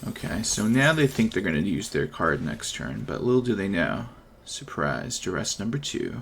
Okay, so now they think they're going to use their card next turn, but little do they know. Surprise, Duress number 2.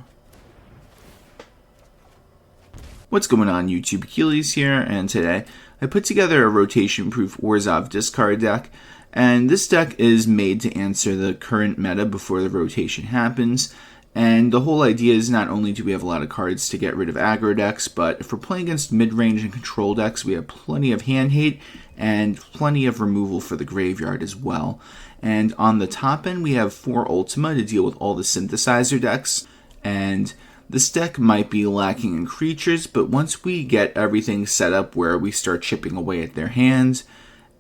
What's going on, YouTube? Achilles here, and today I put together a rotation-proof Orzhov discard deck, and this deck is made to answer the current meta before the rotation happens. And the whole idea is not only do we have a lot of cards to get rid of aggro decks, but if we're playing against mid-range and control decks, we have plenty of hand hate and plenty of removal for the graveyard as well. And on the top end, we have 4 Ultima to deal with all the synthesizer decks. And this deck might be lacking in creatures, but once we get everything set up where we start chipping away at their hands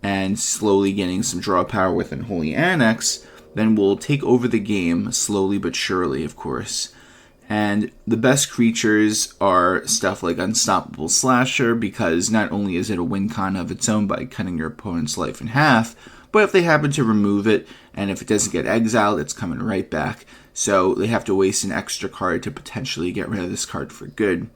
and slowly getting some draw power with Unholy Annex, then we'll take over the game slowly but surely, of course. And the best creatures are stuff like Unstoppable Slasher, because not only is it a win con of its own by cutting your opponent's life in half, but if they happen to remove it, and if it doesn't get exiled, it's coming right back. So they have to waste an extra card to potentially get rid of this card for good.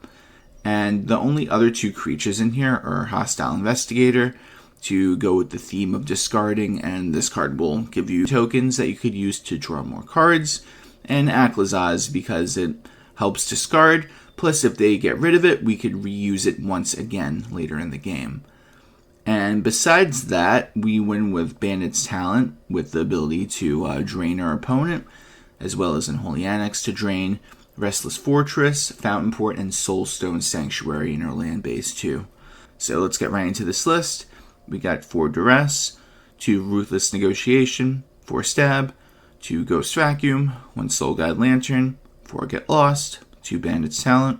And the only other 2 creatures in here are Hostile Investigator, to go with the theme of discarding, and this card will give you tokens that you could use to draw more cards, and Aclazotz because it helps discard, plus if they get rid of it, we could reuse it once again later in the game. And besides that, we win with Bandit's talent, with the ability to drain our opponent, as well as Unholy Annex to drain, Restless Fortress, Fountainport, and Soulstone Sanctuary in our land base too. So let's get right into this list. We got 4 Duress, 2 Ruthless Negotiation, 4 Stab, 2 Ghost Vacuum, 1 Soul Guide Lantern, 4 Get Lost, 2 Bandit's Talent,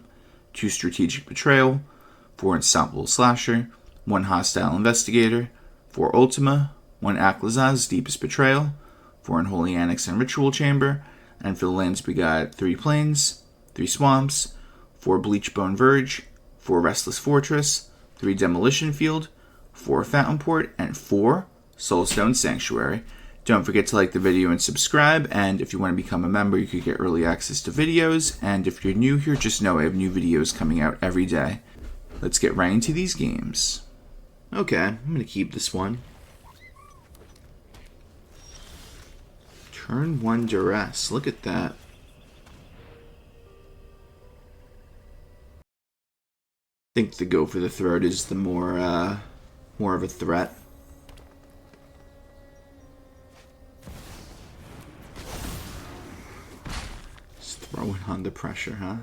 2 Strategic Betrayal, 4 Unstoppable Slasher, 1 Hostile Investigator, 4 Ultima, 1 Aclazotz Deepest Betrayal, 4 Unholy Annex and Ritual Chamber, and for the lands we got 3 Plains, 3 Swamps, 4 Bleachbone Verge, 4 Restless Fortress, 3 Demolition Field, 4 Fountainport, and 4 Soulstone Sanctuary. Don't forget to like the video and subscribe, and if you want to become a member, you could get early access to videos, and if you're new here, just know I have new videos coming out every day. Let's get right into these games. Okay, I'm going to keep this one. Turn 1 Duress, look at that. I think the go for the throat is the more of a threat. Just throw it under pressure, huh?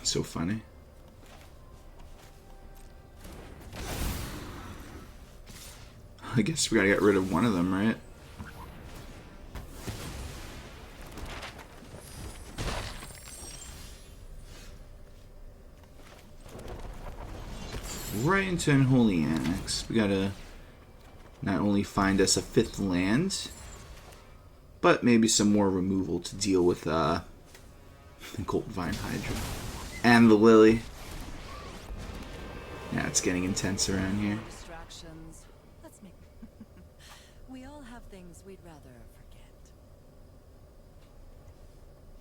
So funny. I guess we gotta get rid of one of them, right? Right into Unholy Annex. We gotta not only find us a 5th land, but maybe some more removal to deal with the Golden Vine Hydra. And the Lily. Yeah, it's getting intense around here. Distractions. Let's make we all have things we'd rather forget.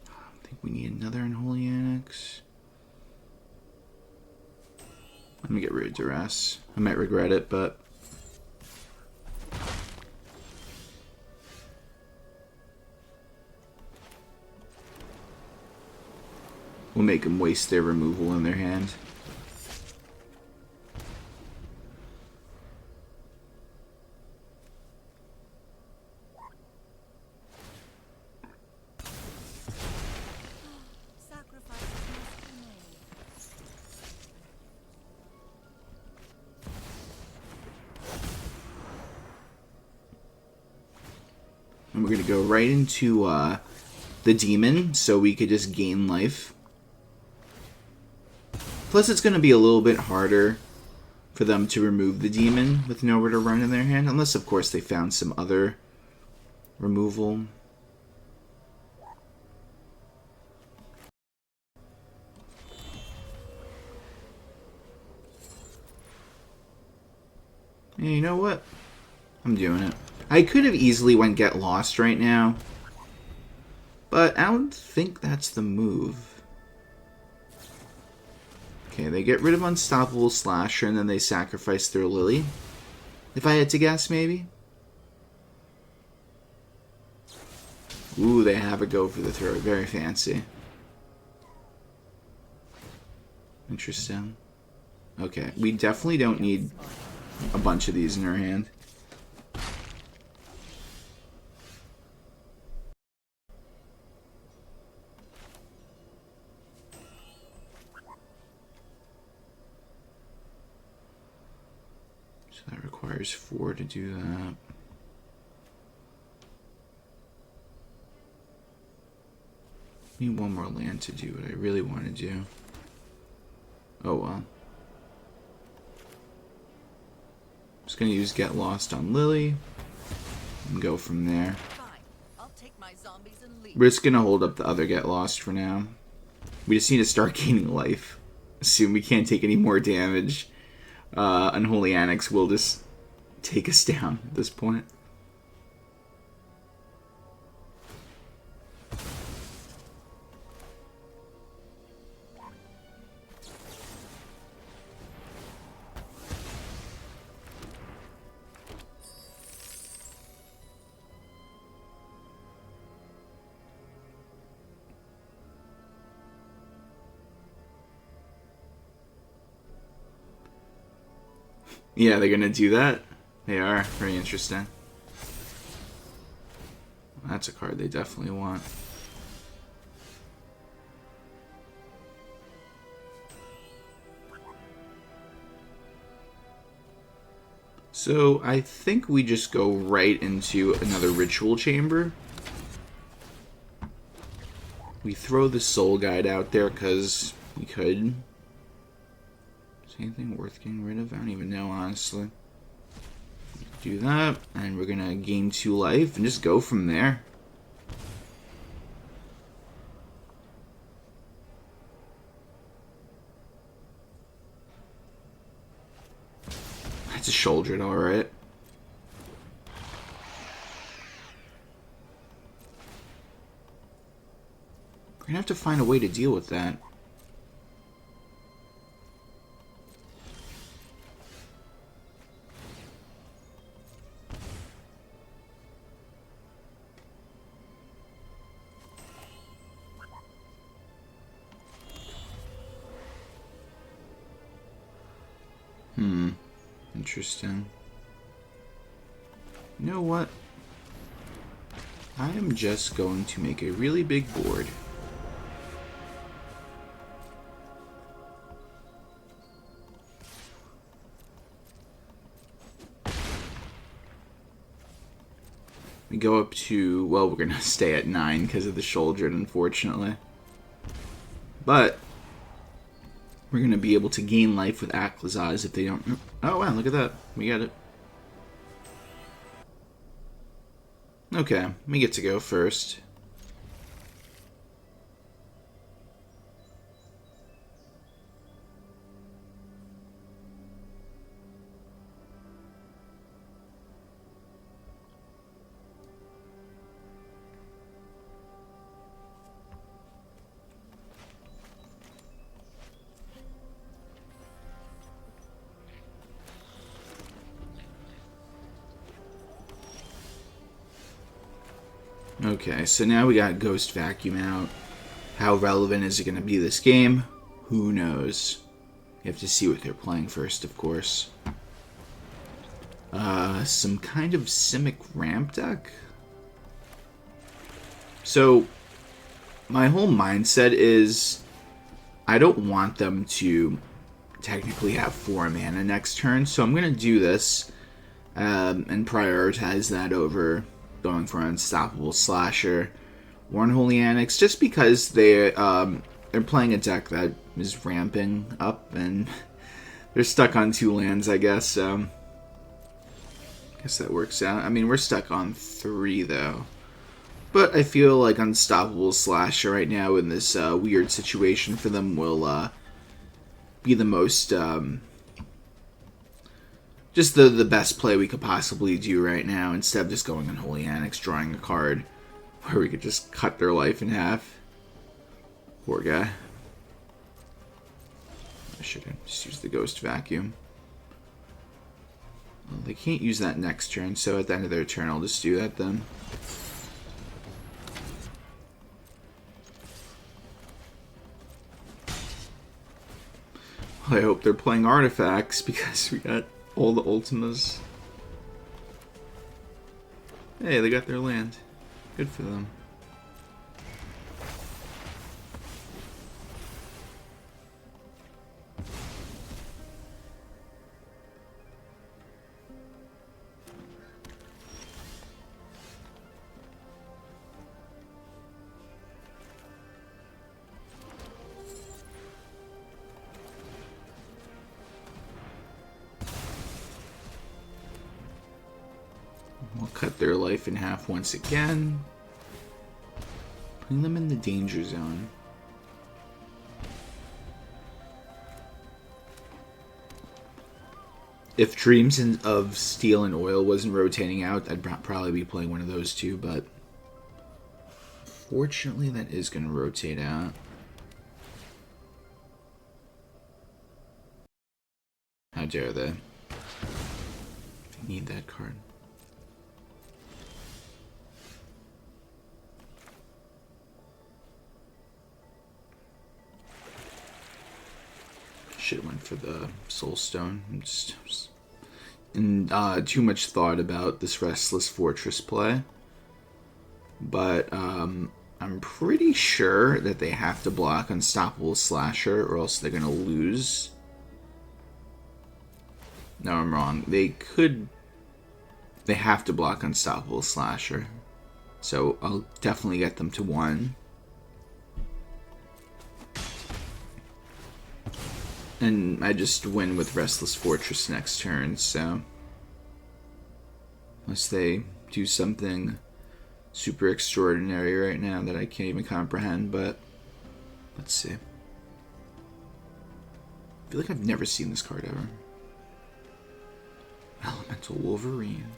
I think we need another Unholy Annex. Let me get rid of Duress. I might regret it, but we'll make them waste their removal in their hand. And we're going to go right into the demon, so we could just gain life. Plus, it's going to be a little bit harder for them to remove the demon with nowhere to run in their hand. Unless, of course, they found some other removal. Yeah, you know what? I'm doing it. I could have easily went Get Lost right now, But I don't think that's the move. Okay, they get rid of Unstoppable Slasher and then they sacrifice their Lily. If I had to guess, maybe? Ooh, they have a go for the throat. Very fancy. Interesting. Okay, we definitely don't need a bunch of these in our hand. So that requires 4 to do that. Need one more land to do what I really want to do. Oh well. Just gonna use Get Lost on Lily and go from there. Fine. I'll take my zombies and leave. We're just gonna hold up the other Get Lost for now. We just need to start gaining life. Assume we can't take any more damage. Unholy Annex will just take us down at this point. Yeah, they're gonna do that. They are. Very interesting. That's a card they definitely want. So I think we just go right into another ritual chamber. We throw the soul guide out there because we could. Anything worth getting rid of? I don't even know, honestly. Do that, and we're gonna gain 2 life and just go from there. That's a shoulder, alright. We're gonna have to find a way to deal with that. Interesting. You know what? I am just going to make a really big board. We go up to, well, we're going to stay at 9 because of the shoulder, unfortunately. But we're going to be able to gain life with Aclazotz if they don't... Oh, wow, look at that. We got it. Okay, we get to go first. Okay, so now we got Ghost Vacuum out. How relevant is it going to be this game? Who knows? You have to see what they're playing first, of course. Some kind of Simic ramp deck? So, my whole mindset is I don't want them to technically have 4 mana next turn, so I'm going to do this and prioritize that over going for an Unstoppable Slasher or Unholy Annex, just because they're playing a deck that is ramping up and they're stuck on 2 lands, I guess, so I guess that works out. I mean, we're stuck on 3, though. But I feel like Unstoppable Slasher right now in this weird situation for them will be the most... just the best play we could possibly do right now, instead of just going Unholy Annex, drawing a card, Or we could just cut their life in half. Poor guy. I should have just used the Ghost Vacuum. Well, they can't use that next turn, so at the end of their turn I'll just do that then. I hope they're playing artifacts because we got all the Ultimas. Hey, they got their land. Good for them. We'll cut their life in half once again. Putting them in the danger zone. If Dreams of Steel and Oil wasn't rotating out, I'd probably be playing one of those two, but fortunately that is going to rotate out. How dare they? They need that card. Should have went for the Soulstone. Too much thought about this Restless Fortress play. But I'm pretty sure that they have to block Unstoppable Slasher or else they're going to lose. No, I'm wrong. They have to block Unstoppable Slasher. So I'll definitely get them to 1. And I just win with Restless Fortress next turn, so unless they do something super extraordinary right now that I can't even comprehend, but let's see. I feel like I've never seen this card ever. Elemental Wolverine.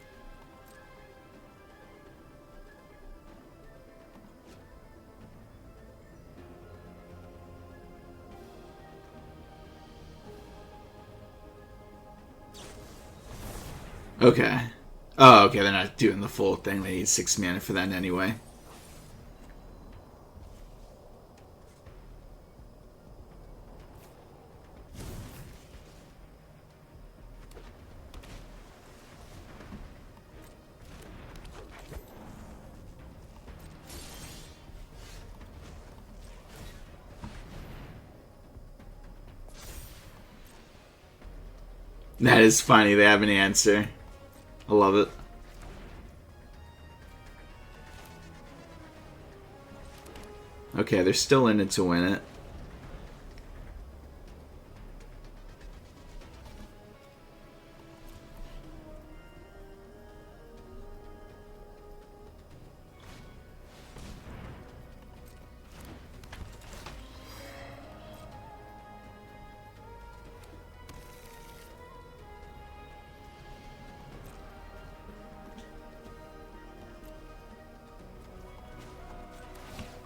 Okay. Oh, okay, they're not doing the full thing. They need 6 mana for that anyway. That is funny. They have an answer. I love it. Okay, they're still in it to win it.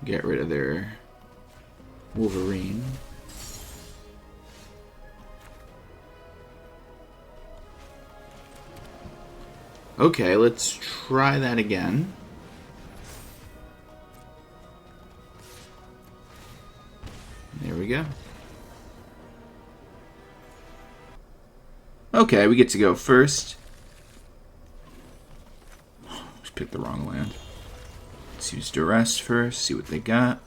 Get rid of their Wolverine. Okay, let's try that again. There we go. Okay, we get to go first. Just picked the wrong land. Let's use Duress first, see what they got.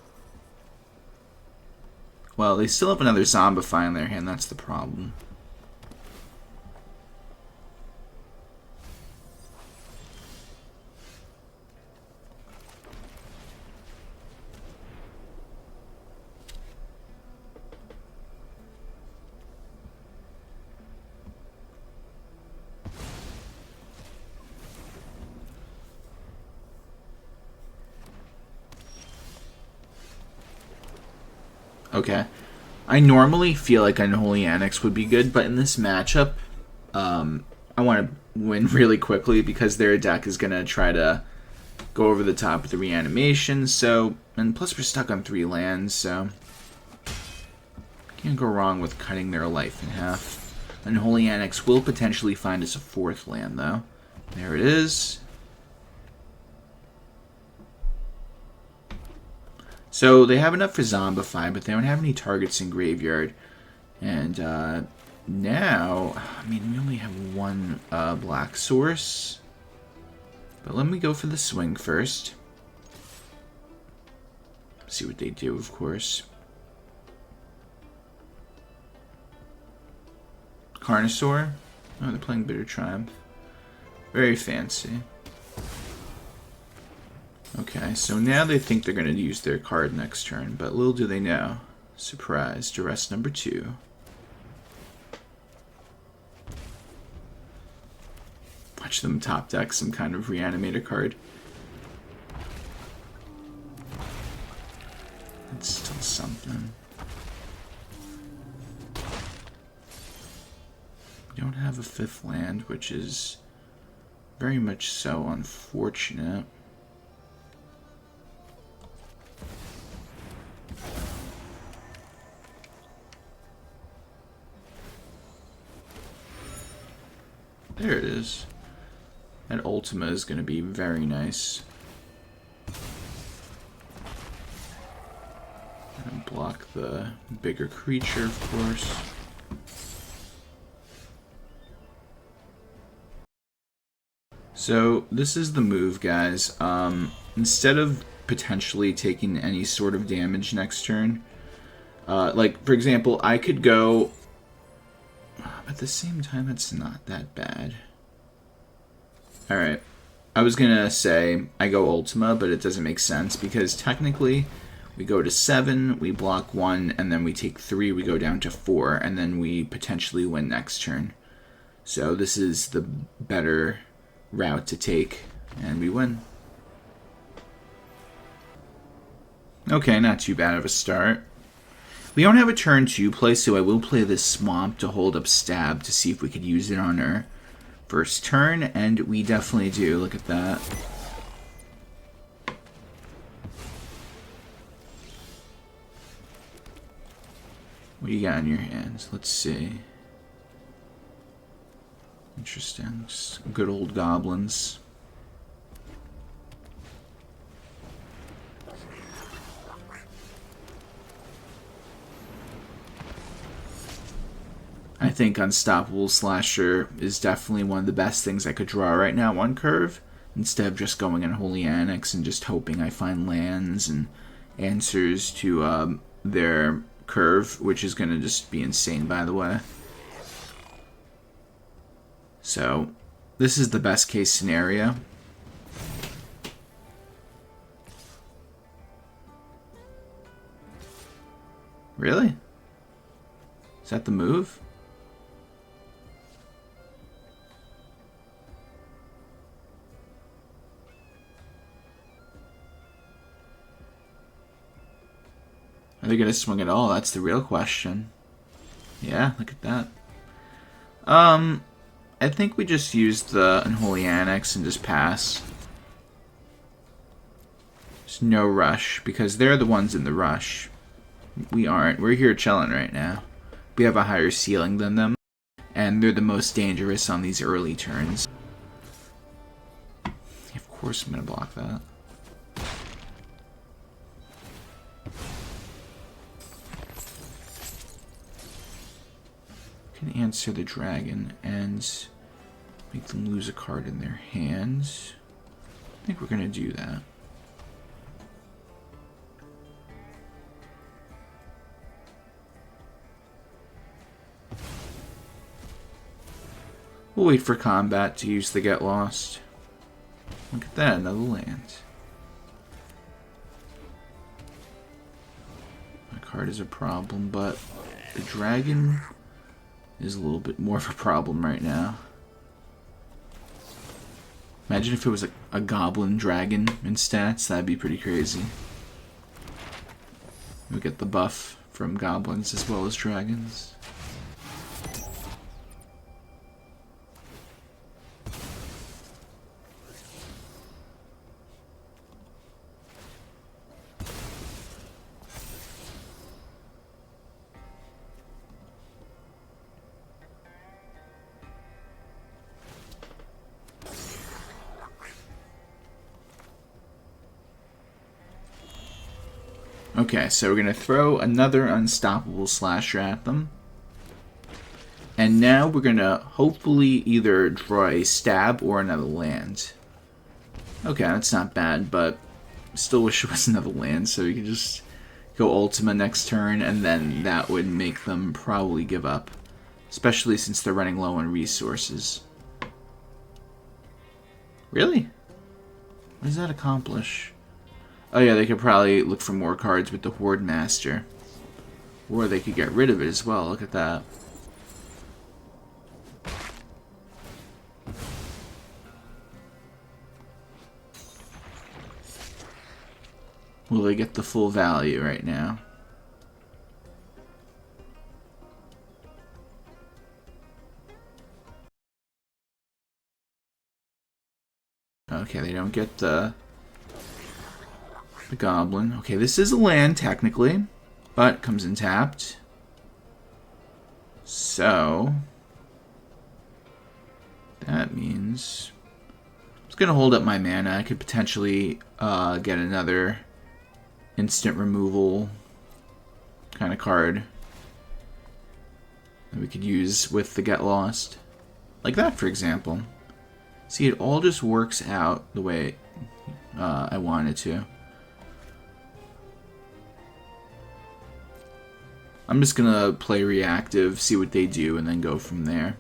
Well, they still have another Zombify in their hand, that's the problem. Okay. I normally feel like Unholy Annex would be good, but in this matchup, I want to win really quickly because their deck is going to try to go over the top with the reanimation. So, and plus we're stuck on 3 lands, so can't go wrong with cutting their life in half. Unholy Annex will potentially find us a 4th land, though. There it is. So they have enough for Zombify, but they don't have any targets in Graveyard. And now, I mean, we only have 1 black source. But let me go for the swing first. See what they do, of course. Carnosaur. Oh, they're playing Bitter Triumph. Very fancy. Okay, so now they think they're going to use their card next turn, but little do they know. Surprise, Duress number 2. Watch them top deck some kind of Reanimator card. It's still something. We don't have a 5th land, which is very much so unfortunate. There it is. That Ultima is going to be very nice. And block the bigger creature, of course. So this is the move, guys. Instead of potentially taking any sort of damage next turn, like for example, I could go. At the same time, it's not that bad. Alright. I was gonna say I go Ultima, but it doesn't make sense because technically we go to 7, we block 1, and then we take 3, we go down to 4, and then we potentially win next turn. So this is the better route to take, and we win. Okay, not too bad of a start. We don't have a turn 2 play, so I will play this Swamp to hold up Stab to see if we could use it on our first turn, and we definitely do. Look at that. What do you got in your hands? Let's see. Interesting. Just good old goblins. I think Unstoppable Slasher is definitely one of the best things I could draw right now on curve, instead of just going Unholy Annex and just hoping I find lands and answers to their curve, which is going to just be insane, by the way. So, this is the best case scenario. Really? Is that the move? Are they going to swing at all? That's the real question. Yeah, look at that. I think we just used the Unholy Annex and just pass. There's no rush, because they're the ones in the rush. We aren't. We're here chilling right now. We have a higher ceiling than them, and they're the most dangerous on these early turns. Of course I'm going to block that. Can answer the dragon and make them lose a card in their hands. I think we're going to do that. We'll wait for combat to use the Get Lost. Look at that, another land. My card is a problem, but the dragon is a little bit more of a problem right now. Imagine if it was a goblin dragon in stats, that'd be pretty crazy. We get the buff from goblins as well as dragons. Okay, so we're going to throw another Unstoppable Slasher at them. And now we're going to hopefully either draw a stab or another land. Okay, that's not bad, but still wish it was another land, so we could just go Ultima next turn, and then that would make them probably give up. Especially since they're running low on resources. Really? What does that accomplish? Oh yeah, they could probably look for more cards with the Horde Master. Or they could get rid of it as well, look at that. Will they get the full value right now? Okay, they don't get the goblin. Okay, this is a land technically, but comes in tapped. So that means I'm just gonna hold up my mana. I could potentially get another instant removal kind of card that we could use with the Get Lost. Like that, for example. See, it all just works out the way I want it to. I'm just gonna play reactive, see what they do, and then go from there.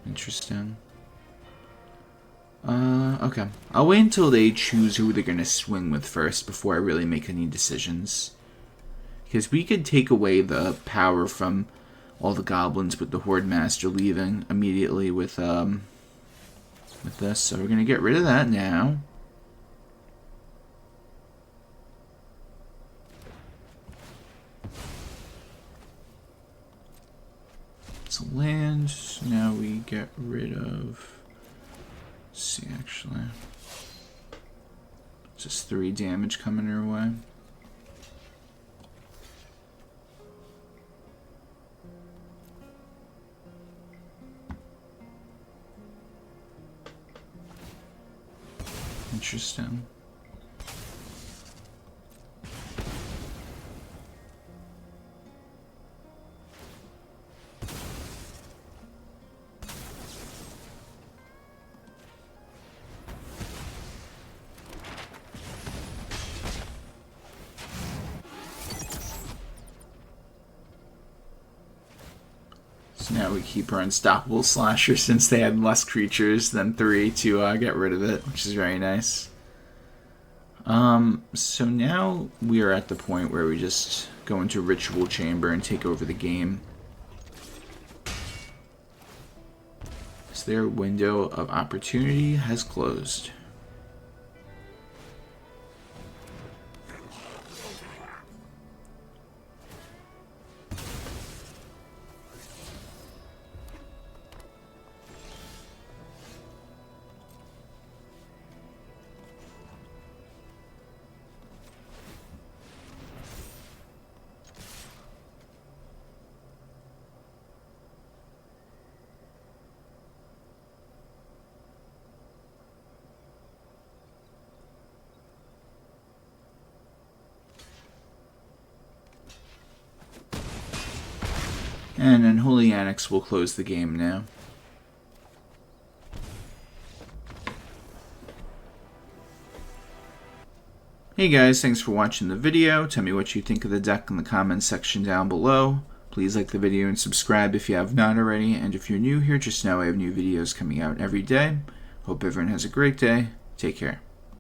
Interesting. Okay. I'll wait until they choose who they're gonna swing with first before I really make any decisions. Because we could take away the power from all the goblins with the Horde Master leaving immediately with this. So we're gonna get rid of that now. It's a land. Now we get rid of. Let's see, actually. Just 3 damage coming our way. Interesting. So now we keep our Unstoppable Slasher since they had less creatures than 3 to get rid of it, which is very nice. So now we are at the point where we just go into Ritual Chamber and take over the game. So their window of opportunity has closed. And Unholy Annex will close the game now. Hey guys, thanks for watching the video. Tell me what you think of the deck in the comments section down below. Please like the video and subscribe if you have not already. And if you're new here, just know I have new videos coming out every day. Hope everyone has a great day. Take care.